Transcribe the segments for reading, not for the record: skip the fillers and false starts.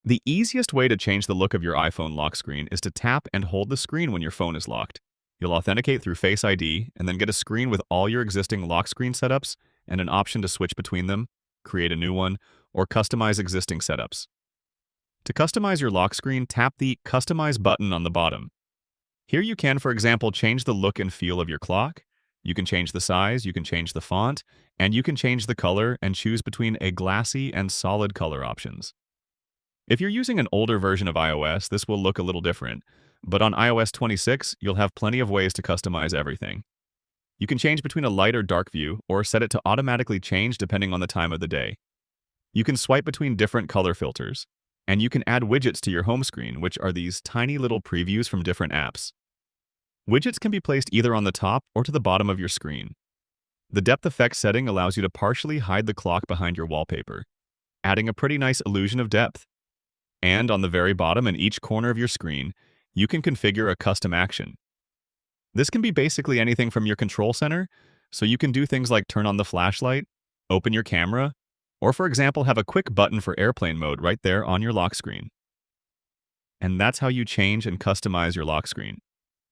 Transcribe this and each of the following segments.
The easiest way to change the look of your iPhone lock screen is to tap and hold the screen when your phone is locked. You'll authenticate through Face ID and then get a screen with all your existing lock screen setups and an option to switch between them, create a new one, or customize existing setups. To customize your lock screen, tap the Customize button on the bottom. Here you can, for example, change the look and feel of your clock. You can change the size, you can change the font, and you can change the color and choose between a glassy and solid color options. If you're using an older version of iOS, this will look a little different, but on iOS 26, you'll have plenty of ways to customize everything. You can change between a light or dark view, or set it to automatically change depending on the time of the day. You can swipe between different color filters, and you can add widgets to your home screen, which are these tiny little previews from different apps. Widgets can be placed either on the top or to the bottom of your screen. The depth effect setting allows you to partially hide the clock behind your wallpaper, adding a pretty nice illusion of depth. And on the very bottom in each corner of your screen, you can configure a custom action. This can be basically anything from your control center, so you can do things like turn on the flashlight, open your camera, or for example have a quick button for airplane mode right there on your lock screen. And that's how you change and customize your lock screen.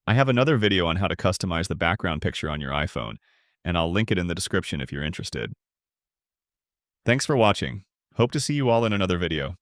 I have another video on how to customize the background picture on your iPhone, and I'll link it in the description if you're interested. Thanks for watching. Hope to see you all in another video.